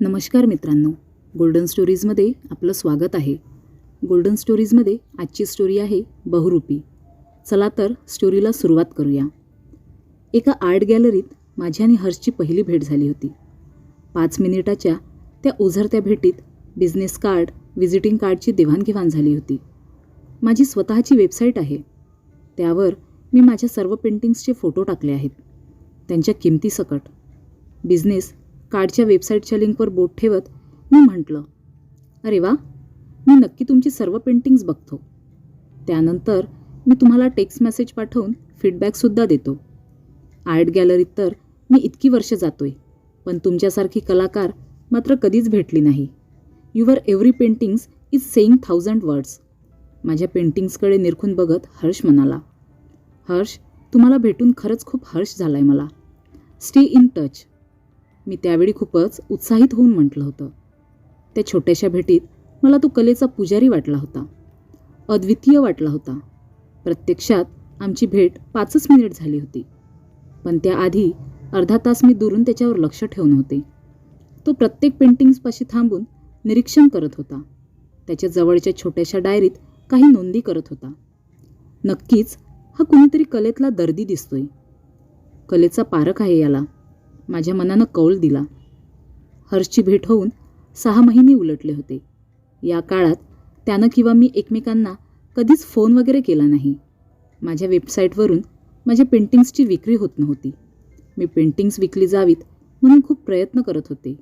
नमस्कार मित्रांनो, गोल्डन स्टोरीजमध्ये आपलं स्वागत आहे. गोल्डन स्टोरीजमध्ये आजची स्टोरी आहे बहुरूपी. चला तर स्टोरीला सुरुवात करूया. एका आर्ट गॅलरीत माझी आणि हर्षची पहिली भेट झाली होती. 5 मिनिटाच्या त्या ओझरत्या भेटीत बिझनेस कार्ड, व्हिजिटिंग कार्डची देवाणघेवाण झाली होती. माझी स्वतःची वेबसाईट आहे. त्यावर मी माझ्या सर्व पेंटिंग्सचे फोटो टाकले आहेत, त्यांच्या किमतीसकट. बिझनेस कार्डच्या वेबसाईटच्या लिंकवर बोट ठेवत मी म्हटलं, अरे वा, मी नक्की तुमची सर्व पेंटिंग्स बघतो. त्यानंतर मी तुम्हाला टेक्स्ट मेसेज पाठवून फीडबॅकसुद्धा देतो. आर्ट गॅलरीत तर मी इतकी वर्ष जातोय, पण तुमच्यासारखी कलाकार मात्र कधीच भेटली नाही. Your every paintings is saying 1000 words. माझ्या पेंटिंग्सकडे निरखून बघत हर्ष म्हणाला. हर्ष, तुम्हाला भेटून खरंच खूप हर्ष झालाय मला. Stay in touch. मी त्यावेळी खूपच उत्साहित होऊन म्हटलं होतं. त्या छोट्याशा भेटीत मला तो कलेचा पुजारी वाटला होता, अद्वितीय वाटला होता. प्रत्यक्षात आमची भेट 5च मिनिट झाली होती, पण त्याआधी अर्धा तास मी दुरून त्याच्यावर लक्ष ठेवून होते. तो प्रत्येक पेंटिंग्सपाशी थांबून निरीक्षण करत होता. त्याच्या जवळच्या छोट्याशा डायरीत काही नोंदी करत होता. नक्कीच हा कुणीतरी कलेतला दर्दी दिसतोय. कलेचा पारख आहे याला, माझ्या मनानं कौल दिला. हर्षची भेट होऊन 6 महिने उलटले होते. या काळात त्यानं किंवा मी एकमेकांना कधीच फोन वगैरे केला नाही. माझ्या वेबसाईटवरून माझ्या पेंटिंग्सची विक्री होत नव्हती. मी पेंटिंग्स विकली जावीत म्हणून खूप प्रयत्न करत होते.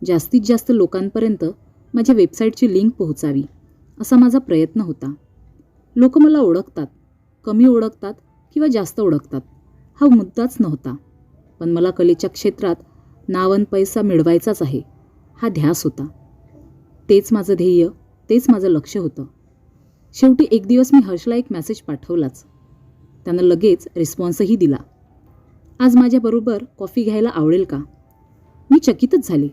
जास्तीत जास्त लोकांपर्यंत माझ्या वेबसाईटची लिंक पोहोचावी असा माझा प्रयत्न होता. लोक मला ओळखतात, कमी ओळखतात किंवा जास्त ओळखतात हा मुद्दाच नव्हता, पण मला कलेच्या क्षेत्रात नाव आणि पैसा मिळवायचाच आहे हा ध्यास होता. तेच माझं ध्येय, तेच माझं लक्ष होतं. शेवटी एक दिवस मी हर्षला एक मेसेज पाठवलाच. त्यानं लगेच रिस्पॉन्सही दिला. आज माझ्याबरोबर कॉफी घ्यायला आवडेल का? मी चकितच झाले.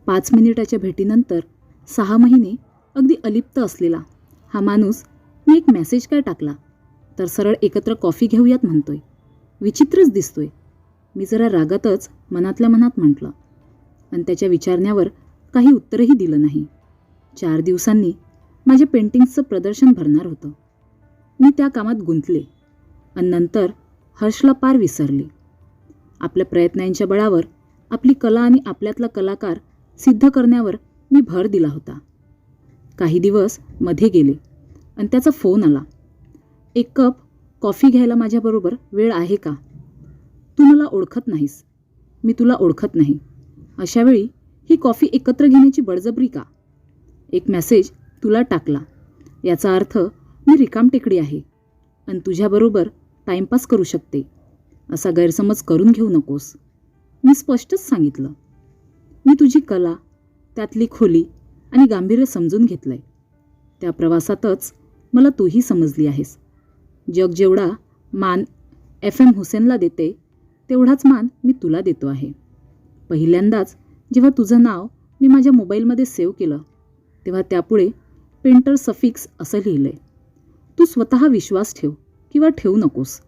5 मिनिटाच्या भेटीनंतर 6 महिने अगदी अलिप्त असलेला हा माणूस मी एक मेसेज काय टाकला तर सरळ एकत्र कॉफी घेऊयात म्हणतोय. विचित्रच दिसतोय. मी जरा रागातच मनातल्या मनात म्हटलं आणि त्याच्या विचारण्यावर काही उत्तरही दिलं नाही. 4 दिवसांनी माझ्या पेंटिंग्सचं प्रदर्शन भरणार होतं. मी त्या कामात गुंतले आणि नंतर हर्षला पार विसरले. आपल्या प्रयत्नांच्या बळावर आपली कला आणि आपल्यातला कलाकार सिद्ध करण्यावर मी भर दिला होता. काही दिवस मध्ये गेले आणि त्याचा फोन आला. 1 कप कॉफी घ्यायला माझ्याबरोबर वेळ आहे का? तू मला ओळखत नाहीस, मी तुला ओळखत नाही. अशावेळी ही कॉफी एकत्र घेण्याची बळजबरी का? एक मेसेज तुला टाकला याचा अर्थ मी रिकामटेकडी आहे आणि तुझ्याबरोबर टाईमपास करू शकते असा गैरसमज करून घेऊ नकोस. मी स्पष्टच सांगितलं. मी तुझी कला, त्यातली खोली आणि गांभीर्य समजून घेतलंय. त्या प्रवासातच मला तूही समजली आहेस. जग जेवढा मान FM हुसेनला देते तेवढाच मान मी तुला देतो आहे. पहिल्यांदाच जेव्हा तुझं नाव मी माझ्या मोबाईलमध्ये सेव्ह केलं तेव्हा त्यापुढे पेंटर सफिक्स असं लिहिलंय. तू स्वतः विश्वास ठेव किंवा ठेवू नकोस,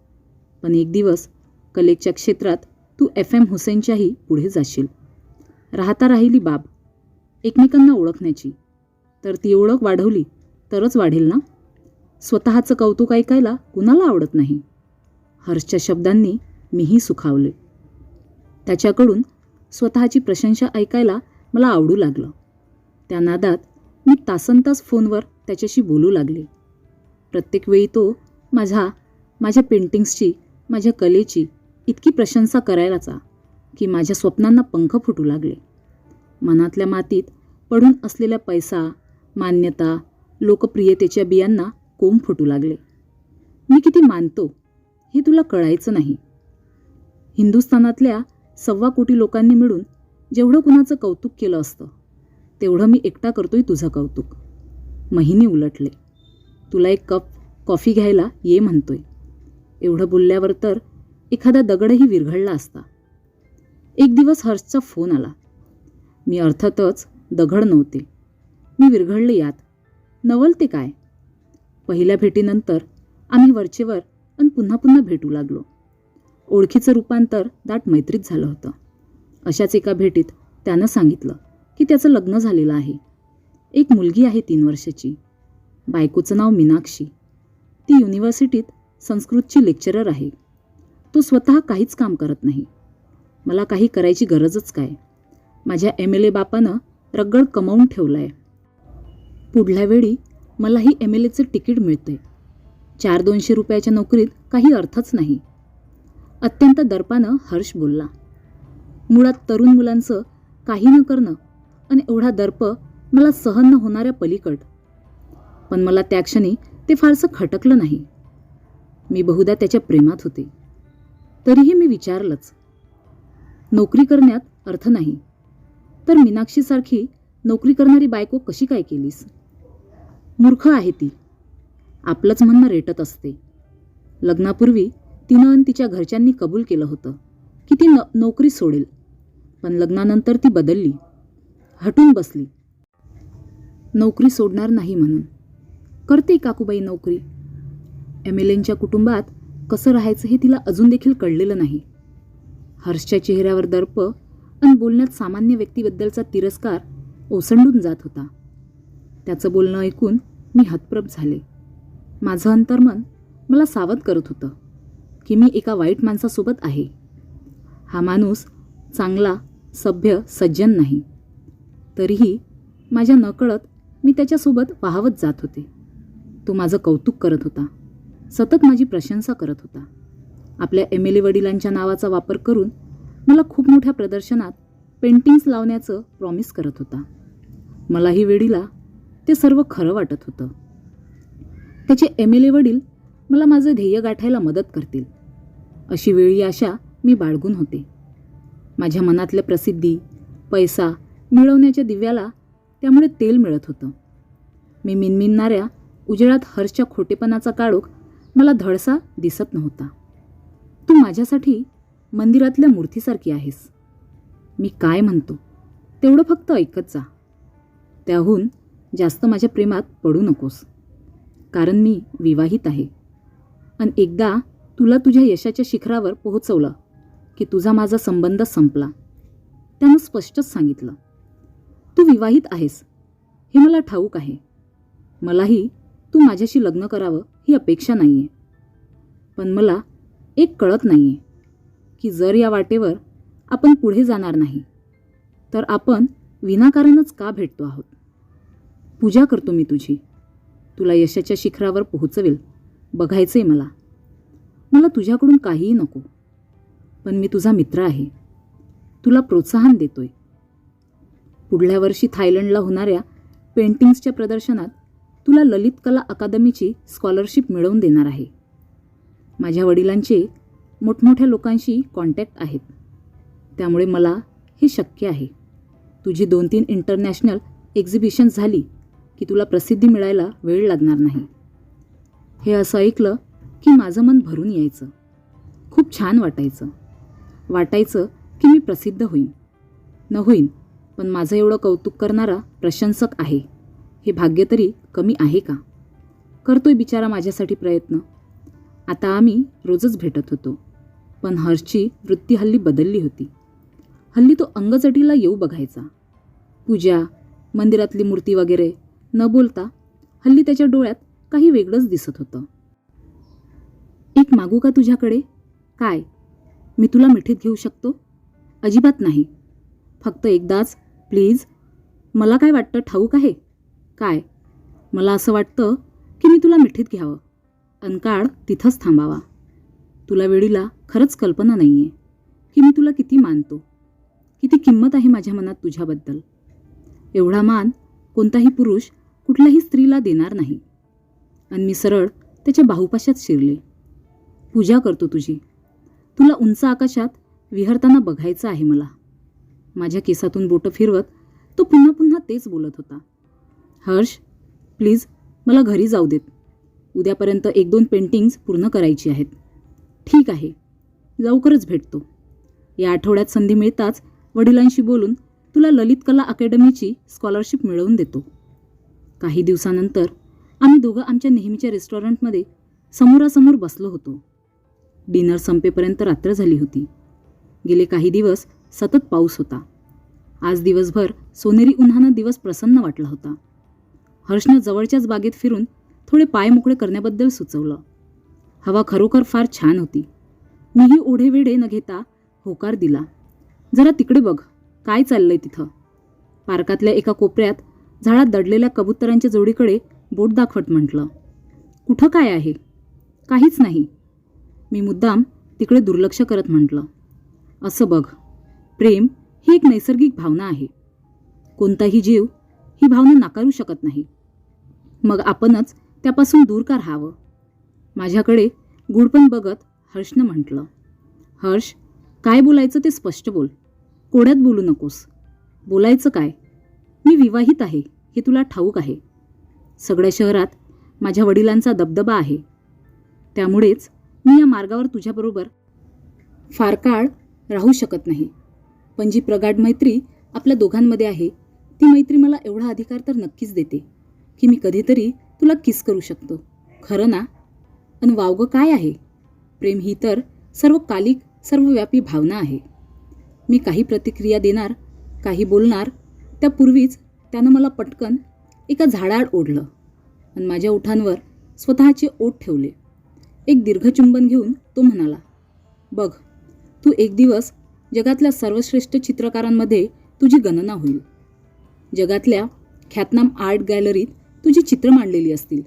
पण एक दिवस कलेच्या क्षेत्रात तू FM हुसेनच्याही पुढे जाशील. राहता राहिली बाब एकमेकांना ओळखण्याची, तर ती ओळख वाढवली तरच वाढेल ना. स्वतःचं कौतुक ऐकायला कुणाला आवडत नाही. हर्षच्या शब्दांनी मीही सुखावले. त्याच्याकडून स्वतःची प्रशंसा ऐकायला मला आवडू लागलं. त्या नादात मी तासनतास फोनवर त्याच्याशी बोलू लागले. प्रत्येक वेळी तो माझ्या पेंटिंग्सची, माझ्या कलेची इतकी प्रशंसा करायलाचा की माझ्या स्वप्नांना पंख फुटू लागले. मनातल्या मातीत पडून असलेल्या पैसा, मान्यता, लोकप्रियतेच्या बियांना कोंब फुटू लागले. मी किती मानतो हे तुला कळायचं नाही. हिंदुस्थानातल्या 1.25 कोटी लोकांनी मिळून जेवढं कुणाचं कौतुक केलं असतं तेवढं मी एकटा करतोय तुझं कौतुक. महिने उलटले. तुला 1 कप कॉफी घ्यायला ये म्हणतोय. एवढं बोलल्यावर तर एखादा दगडही विरघळला असता. एक दिवस हर्षचा फोन आला. मी अर्थातच दगड नव्हते. मी विरघळले यात. नवलते काय? पहिल्या भेटीनंतर आम्ही वरचेवर आणि पुन्हा पुन्हा भेटू लागलो. ओळखीचं रूपांतर दाट मैत्रीत झालं होतं. अशाच एका भेटीत त्यानं सांगितलं की त्याचं लग्न झालेलं आहे. एक मुलगी आहे 3 वर्षाची. बायकोचं नाव मीनाक्षी. ती युनिव्हर्सिटीत संस्कृतची लेक्चरर आहे. तो स्वतः काहीच काम करत नाही. मला काही करायची गरजच काय. माझ्या MLA बापानं रगड कमावून ठेवलं आहे. पुढल्या वेळी मलाही MLAचं तिकीट मिळतंय. 400-200 रुपयाच्या नोकरीत काही अर्थच नाही. अत्यंत दर्पानं हर्ष बोलला. मुळात तरुण मुलांचं काही न करणं आणि एवढा दर्प मला सहन न होणाऱ्या पलीकड. पण मला त्या क्षणी ते फारसं खटकलं नाही. मी बहुधा त्याच्या प्रेमात होते. तरीही मी विचारलंच, नोकरी करण्यात अर्थ नाही तर मीनाक्षीसारखी नोकरी करणारी बायको कशी काय केलीस? मूर्ख आहे ती. आपलंच म्हणणं रेटत असते. लग्नापूर्वी तिनं आणि तिच्या घरच्यांनी कबूल केलं होतं की ती नोकरी सोडेल. पण लग्नानंतर ती बदलली, हटून बसली. नोकरी सोडणार नाही म्हणून. करते काकूबाई नोकरी. MLAंच्या कुटुंबात कसं राहायचं हे तिला अजून देखील कळलेलं नाही. हर्षच्या चेहऱ्यावर दर्प आणि बोलण्यात सामान्य व्यक्तीबद्दलचा तिरस्कार ओसंडून जात होता. त्याचं बोलणं ऐकून मी हतप्रभ झाले. माझं अंतर्मन मला सावध करत होतं की मी एका वाईट माणसासोबत आहे. हा माणूस चांगला, सभ्य, सज्जन नाही. तरीही माझ्या नकळत मी त्याच्यासोबत वाहवत जात होते. तो माझं कौतुक करत होता, सतत माझी प्रशंसा करत होता. आपल्या MLA वडिलांच्या नावाचा वापर करून मला खूप मोठ्या प्रदर्शनात पेंटिंग्स लावण्याचं प्रॉमिस करत होता. मलाही वेळीला ते सर्व खरं वाटत होतं. त्याचे MLA वडील मला माझं ध्येय गाठायला मदत करतील अशी वेळी आशा मी बाळगून होते. माझ्या मनातल्या प्रसिद्धी, पैसा मिळवण्याच्या दिव्याला त्यामुळे तेल मिळत होतं. मी मिनमिनणाऱ्या उजेडात हर्षच्या खोटेपणाचा काळोख मला धडसा दिसत नव्हता. तू माझ्यासाठी मंदिरातल्या मूर्तीसारखी आहेस. मी काय म्हणतो तेवढं फक्त ऐकत जा. त्याहून जास्त माझ्या प्रेमात पडू नकोस. कारण मी विवाहित आहे आणि एकदा तुला तुझ्या यशाच्या शिखरावर पोहोचवलं की तुझा माझा संबंध संपला. त्यानं स्पष्टच सांगितलं. तू विवाहित आहेस हे मला ठाऊक आहे. मलाही तू माझ्याशी लग्न करावं ही अपेक्षा नाही आहे. पण मला एक कळत नाही आहे की जर या वाटेवर आपण पुढे जाणार नाही तर आपण विनाकारणच का भेटतो आहोत. पूजा करतो मी तुझी. तुला यशाच्या शिखरावर पोहोचवेल बघायचंय मला. मला तुझ्याकडून काहीही नको. पण मी तुझा मित्र आहे. तुला प्रोत्साहन देतोय. पुढल्या वर्षी थायलंडला होणाऱ्या पेंटिंग्सच्या प्रदर्शनात तुला ललित कला अकादमीची स्कॉलरशिप मिळवून देणार आहे. माझ्या वडिलांचे मोठमोठ्या लोकांशी कॉन्टॅक्ट आहेत. त्यामुळे मला हे शक्य आहे. तुझी 2-3 इंटरनॅशनल एक्झिबिशन्स झाली की तुला प्रसिद्धी मिळायला वेळ लागणार नाही. हे असं ऐकलं की माझं मन भरून यायचं. खूप छान वाटायचं. वाटायचं की मी प्रसिद्ध होईन न होईन पण माझं एवढं कौतुक करणारा प्रशंसक आहे हे भाग्य तरी कमी आहे का? करतोय बिचारा माझ्यासाठी प्रयत्न. आता आम्ही रोजच भेटत होतो. पण हर्षची वृत्ती हल्ली बदलली होती. हल्ली तो अंगचटीला येऊ बघायचा. पूजा, मंदिरातली मूर्ती वगैरे न बोलता हल्ली त्याच्या डोळ्यात काही वेगळंच दिसत होतं. एक मागू का तुझ्याकडे? काय? मी तुला मिठीत घेऊ शकतो? अजिबात नाही. फक्त एकदाच प्लीज. मला काय वाटतं ठाऊक आहे काय? मला असं वाटतं की मी तुला मिठीत घ्यावं अन काळ तिथंच थांबावा. तुला वेळीला खरंच कल्पना नाही आहे की मी तुला किती मानतो, किती किंमत आहे माझ्या मनात तुझ्याबद्दल. एवढा मान कोणताही पुरुष कुठल्याही स्त्रीला देणार नाही. आणि मी सरळ त्याच्या बाहुपाशात शिरले. पूजा करतो तुझी. तुला उंच आकाशात विहरताना बघायचं आहे मला. माझ्या केसातून बोटं फिरवत तो पुन्हा पुन्हा तेच बोलत होता. हर्ष, प्लीज मला घरी जाऊ देत. उद्यापर्यंत 1-2 पेंटिंग्स पूर्ण करायची आहेत. ठीक आहे, लवकरच भेटतो. या आठवड्यात संधी मिळताच वडिलांशी बोलून तुला ललित कला अकॅडमीची स्कॉलरशिप मिळवून देतो. काही दिवसानंतर आम्ही दोघं आमच्या नेहमीच्या रेस्टॉरंटमध्ये समोरासमोर बसलो होतो. डिनर संपेपर्यंत रात्र झाली होती. गेले काही दिवस सतत पाऊस होता. आज दिवसभर सोनेरी उन्हानं दिवस प्रसन्न वाटला होता. हर्षनं जवळच्याच बागेत फिरून थोडे पाय मोकळे करण्याबद्दल सुचवलं. हवा खरोखर फार छान होती. मीही ओढेवेढे न घेता होकार दिला. जरा तिकडे बघ, काय चाललंय तिथं. पार्कातल्या एका कोपऱ्यात झाडात दडलेल्या कबुतरांच्या जोडीकडे बोट दाखवत म्हटलं. कुठं काय आहे? काहीच नाही. मी मुद्दाम तिकडे दुर्लक्ष करत म्हटलं. असं बघ, प्रेम ही एक नैसर्गिक भावना आहे. कोणताही जीव ही भावना नाकारू शकत नाही. मग आपणच त्यापासून दूर का राहावं? माझ्याकडे गुडपण बघत हर्षनं म्हटलं. हर्ष, काय बोलायचं ते स्पष्ट बोल. कोड्यात बोलू नकोस. बोलायचं काय? मी विवाहित आहे हे तुला ठाऊक आहे. सगळ्या शहरात माझ्या वडिलांचा दबदबा आहे. त्यामुळेच मी या मार्गावर तुझ्याबरोबर फार काळ राहू शकत नाही. पण जी प्रगाढ मैत्री आपल्या दोघांमध्ये आहे ती मैत्री मला एवढा अधिकार तर नक्कीच देते की मी कधीतरी तुला किस करू शकतो. खरं ना? अन वावगं काय आहे? प्रेम ही तर सर्वकालिक सर्वव्यापी भावना आहे. मी काही प्रतिक्रिया देणार, काही बोलणार त्यापूर्वीच त्यानं मला पटकन एका झाडाआड ओढलं आणि माझ्या ओठांवर स्वतःचे ओठ ठेवले. एक दीर्घचुंबन घेऊन तो म्हणाला, बघ, तू एक दिवस जगातल्या सर्वश्रेष्ठ चित्रकारांमध्ये तुझी गणना होईल. जगातल्या ख्यातनाम आर्ट गॅलरीत तुझी चित्र मांडलेली असतील.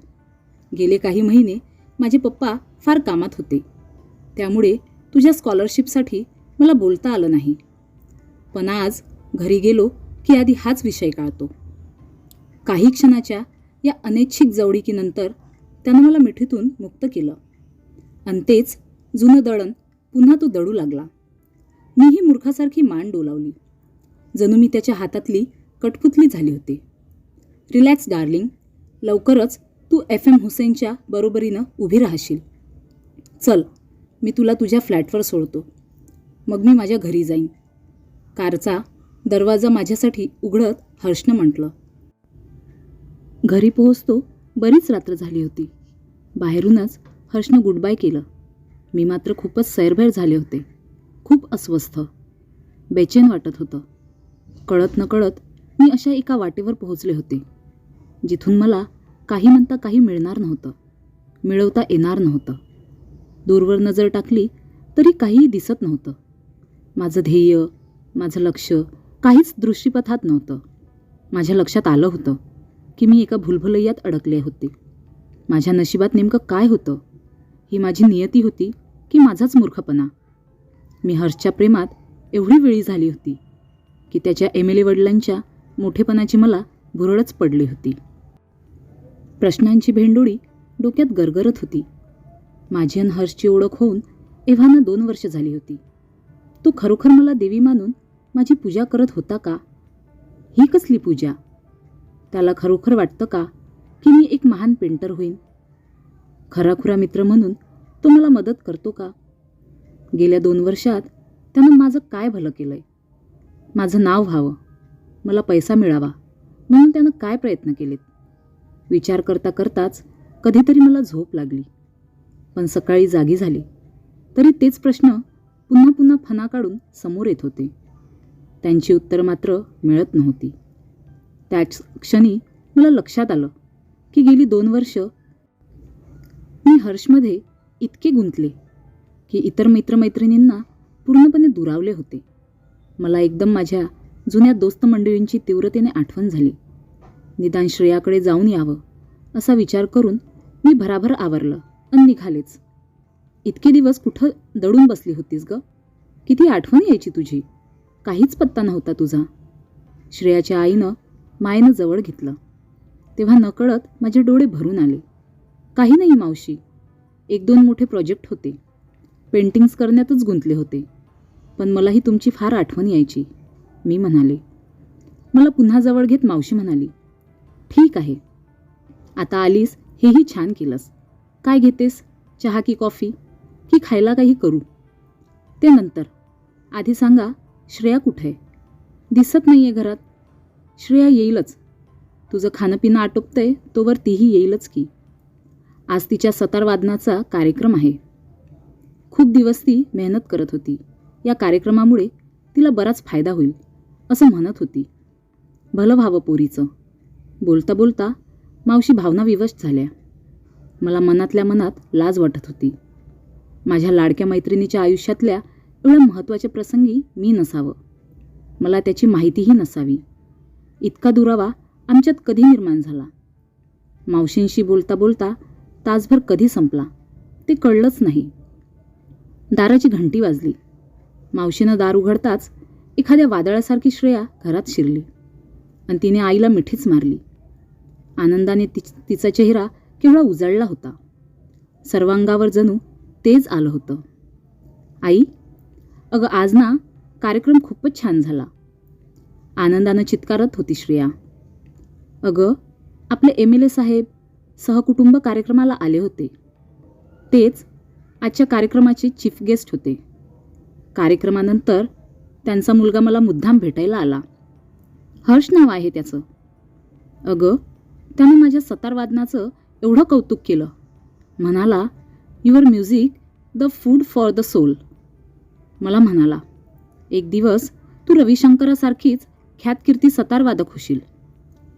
गेले काही महिने माझे पप्पा फार कामात होते. त्यामुळे तुझ्या स्कॉलरशिपसाठी मला बोलता आलं नाही. पण आज घरी गेलो की आधी हाच विषय काढतो. काही क्षणाच्या या अनैच्छिक जवळीकीनंतर त्यानं मला मिठीतून मुक्त केलं. आणि तेच जुनं दळण पुन्हा तो दळू लागला. मीही मूर्खासारखी मान डोलावली. जणू मी त्याच्या हातातली कठपुतली झाली होती. रिलॅक्स डार्लिंग, लवकरच तू FM हुसेनच्या बरोबरीनं उभी राहशील. चल, मी तुला तुझ्या फ्लॅटवर सोडतो. मग मी माझ्या घरी जाईन. कारचा दरवाजा माझ्यासाठी उघडत हर्षनं म्हटलं. घरी पोहोचतो बरीच रात्र झाली होती. बाहेरूनच हर्षनं गुड बाय केलं. मी मात्र खूपच सैरभैर झाले होते. खूप अस्वस्थ, बेचैन वाटत होतं. कळत नकळत मी अशा एका वाटेवर पोहोचले होते जिथून मला काही म्हणता काही मिळणार नव्हतं, मिळवता येणार नव्हतं. दूरवर नजर टाकली तरी काहीही दिसत नव्हतं. माझं ध्येय, माझं लक्ष काहीच दृष्टीपथात नव्हतं. माझ्या लक्षात आलं होतं की मी एका भुलभुलैयात अडकले होते. माझ्या नशिबात नेमकं काय होतं? ही माझी नियती होती की माझाच मूर्खपणा? मी हर्षच्या प्रेमात एवढी वेळी झाली होती की त्याच्या MLA वडिलांच्या मोठेपणाची मला भुरळच पडली होती. प्रश्नांची भेंडोळी डोक्यात गरगरत होती. माझी आणि हर्षची ओळख होऊन एव्हाना 2 वर्ष झाली होती. तो खरोखर मला देवी मानून माझी पूजा करत होता का? ही कसली पूजा? त्याला खरोखर वाटतं का की मी एक महान पेंटर होईन? खराखुरा मित्र म्हणून तो मला मदत करतो का? गेल्या 2 वर्षात त्यानं माझं काय भलं केलंय? माझं नाव व्हावं, मला पैसा मिळावा म्हणून त्यानं काय प्रयत्न केलेत? विचार करता करताच कधीतरी मला झोप लागली. पण सकाळी जागी झाले तरी तेच प्रश्न पुन्हा पुन्हा फणा काढून समोर येत होते. त्यांची उत्तरं मात्र मिळत नव्हती. त्याच क्षणी मला लक्षात आलं की गेली 2 वर्ष मी हर्षमध्ये इतके गुंतले की इतर मित्रमैत्रिणींना पूर्णपणे दुरावले होते. मला एकदम माझ्या जुन्या दोस्त मंडळींची तीव्रतेने आठवण झाली. निदान श्रेयाकडे जाऊन यावं असा विचार करून मी भराभर आवरलं आणि निघालेच. इतके दिवस कुठं दडून बसली होतीस ग? किती आठवण यायची तुझी, काहीच पत्ता नव्हता तुझा. श्रेयाच्या आईनं मायेनं जवळ घेतलं तेव्हा नकळत माझे डोळे भरून आले. काही नाही मावशी, 1-2 मोठे प्रोजेक्ट होते, पेंटिंग्स करण्यातच गुंतले होते. पण मलाही तुमची फार आठवण यायची, मी म्हणाले. मला पुन्हा जवळ घेत मावशी म्हणाली, ठीक आहे, आता आलीस हेही छान केलंस. काय घेतेस, चहा की कॉफी की खायला काही करू? ते नंतर. आधी सांगा, श्रेया कुठे आहे? दिसत नाही आहे घरात. श्रेया येईलच. तुझं खाणंपिणं आटोपतंय तोवर तीही येईलच की. आज तिच्या सतारवादनाचा कार्यक्रम आहे. खूप दिवस ती मेहनत करत होती. या कार्यक्रमामुळे तिला बराच फायदा होईल असं म्हणत होती. भलं व्हावं पोरीचं. बोलता बोलता मावशी भावनाविवश झाल्या. मला मनातल्या मनात लाज वाटत होती. माझ्या लाडक्या मैत्रिणीच्या आयुष्यातल्या एवढ्या महत्त्वाच्या प्रसंगी मी नसावं, मला त्याची माहितीही नसावी. इतका दुरावा आमच्यात कधी निर्माण झाला? मावशींशी बोलता बोलता तासभर कधी संपला ते कळलंच नाही. दाराची घंटी वाजली. मावशीनं दार उघडताच एखाद्या वादळासारखी श्रेया घरात शिरली आणि तिने आईला मिठीच मारली. आनंदाने तिचा चेहरा केवढा उजळला होता. सर्वांगावर जणू तेज आलं होतं. आई, अगं आज ना कार्यक्रम खूपच छान झाला, आनंदानं चित्कारत होती श्रेया. अगं, आपले MLA साहेब सहकुटुंब कार्यक्रमाला आले होते. तेच आजच्या कार्यक्रमाचे चीफ गेस्ट होते. कार्यक्रमानंतर त्यांचा मुलगा मला मुद्दाम भेटायला आला. हर्ष नाव आहे त्याचं. अगं, त्यानं माझ्या सतारवादनाचं एवढं कौतुक केलं. म्हणाला, your music the food for the soul. मला म्हणाला, एक दिवस तू रविशंकरासारखीच ख्यातकीर्ती सतारवादक होशील.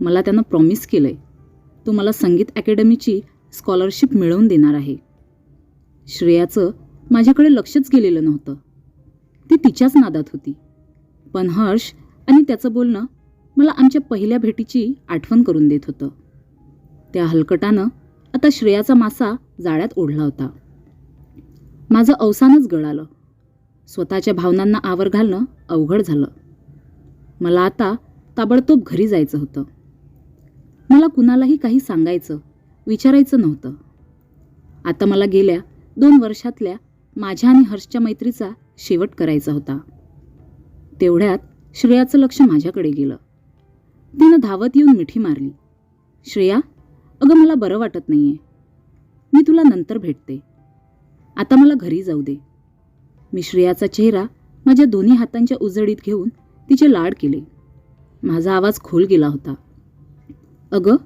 मला त्यानं प्रॉमिस केलंय, तो मला संगीत अकॅडमीची स्कॉलरशिप मिळवून देणार आहे. श्रेयाचं माझ्याकडे लक्षच गेलेलं नव्हतं. ती तिच्याच नादात होती. पण हर्ष आणि त्याचं बोलणं मला आमच्या पहिल्या भेटीची आठवण करून देत होतं. त्या हलकटानं आता श्रेयाचा मासा जाळ्यात ओढला होता. माझं अवसानच गळालं. स्वतःच्या भावनांना आवर घालणं अवघड झालं. मला आता ताबडतोब घरी जायचं होतं. मला कुणालाही काही सांगायचं, विचारायचं नव्हतं. आता मला गेल्या 2 वर्षातल्या माझ्या आणि हर्षच्या मैत्रीचा शेवट करायचा होता. तेवढ्यात श्रेयाचं लक्ष माझ्याकडे गेलं. तिनं धावत येऊन मिठी मारली. श्रेया, अगं मला बरं वाटत नाहीये. मी तुला नंतर भेटते. आता मला घरी जाऊ दे. मी श्रेयाचा चेहरा माझ्या दोन्ही हातांच्या उजळीत घेऊन तिचे लाड केले. माझा आवाज खोल गेला होता. अगं,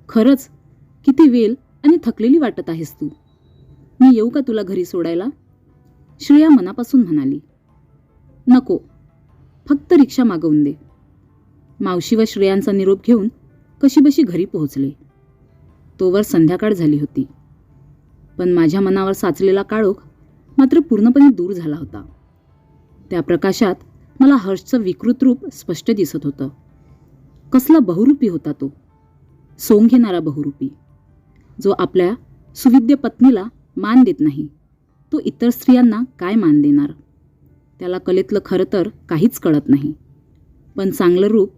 खरंच किती वेल आणि थकलेली वाटत आहेस तू. मी येऊ का तुला घरी सोडायला? श्रेया मनापासून म्हणाली. नको, फक्त रिक्षा मागवून दे. मावशी व श्रेयांचा निरोप घेऊन कशीबशी घरी पोहोचले. तोवर संध्याकाळ झाली होती. पण माझ्या मनावर साचलेला काळोख मात्र पूर्णपणे दूर झाला होता. त्या प्रकाशात मला हर्षचं विकृत रूप स्पष्ट दिसत होतं. कसला बहुरूपी होता तो, सोंग घेणारा बहुरूपी, जो आपल्या सुविद्य पत्नीला मान देत नाही, तो इतर स्त्रियांना काय मान देणार? त्याला कलेतलं खरं तर काहीच कळत नाही. पण चांगलं रूप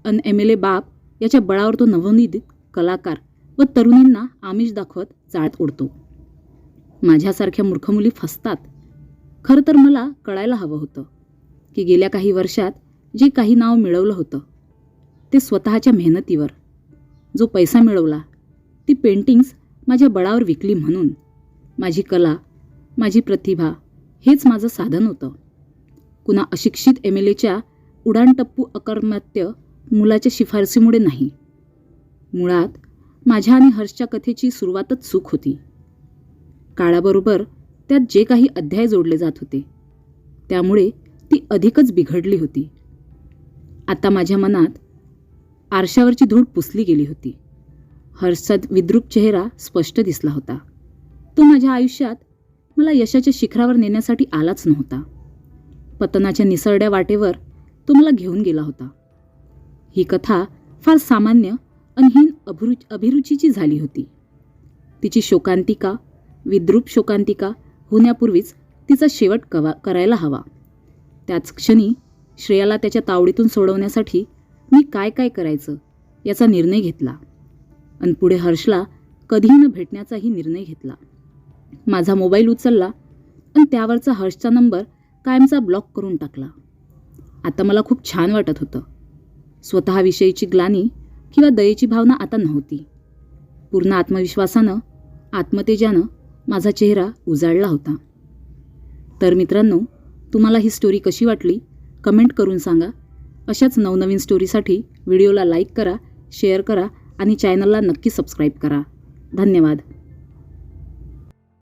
अन MLA बाप याच्या बळावर तो नवोदित कलाकार व तरुणींना आमिष दाखवत जाळ्यात ओढतो. माझ्यासारख्या मूर्ख मुली फसतात. खरं तर मला कळायला हवं होतं की गेल्या काही वर्षात जे काही नाव मिळवलं होतं ते स्वतःच्या मेहनतीवर, जो पैसा मिळवला ती पेंटिंग्स माझ्या बळावर विकली म्हणून. माझी कला, माझी प्रतिभा हेच माझं साधन होतं. कुणा अशिक्षित MLAच्या उडाणटप्पू अकर्मत्य मुलाच्या शिफारसीमुळे नाही. मुळात माझ्या आणि हर्षच्या कथेची सुरुवातच चूक होती. काळाबरोबर त्यात जे काही अध्याय जोडले जात होते त्यामुळे ती अधिकच बिघडली होती. आता माझ्या मनात आरशावरची धूळ पुसली गेली होती. हर्षचा विद्रूप चेहरा स्पष्ट दिसला होता. तो माझ्या आयुष्यात मला यशाच्या शिखरावर नेण्यासाठी आलाच नव्हता. पतनाच्या निसरड्या वाटेवर तो मला घेऊन गेला होता. ही कथा फार सामान्य अनहीन अभिरुचीची झाली होती. तिची शोकांतिका, विद्रूप शोकांतिका होण्यापूर्वीच तिचा शेवट करायला हवा. त्याच क्षणी श्रेयाला त्याच्या तावडीतून सोडवण्यासाठी मी काय काय करायचं याचा निर्णय घेतला आणि पुढे हर्षला कधीही न भेटण्याचाही निर्णय घेतला. माझा मोबाईल उचलला आणि त्यावरचा हर्षचा नंबर कायमचा ब्लॉक करून टाकला. आता मला खूप छान वाटत होतं. स्वतःविषयीची ग्लानी किंवा दयेची भावना आता नव्हती. पूर्ण आत्मविश्वासानं, आत्मतेजानं माझा चेहरा उजाळला होता. तर मित्रांनो, तुम्हाला ही स्टोरी कशी वाटली कमेंट करून सांगा. अशाच नवनवीन स्टोरीसाठी व्हिडिओला लाईक करा, शेअर करा आणि चॅनलला नक्की सबस्क्राईब करा. धन्यवाद.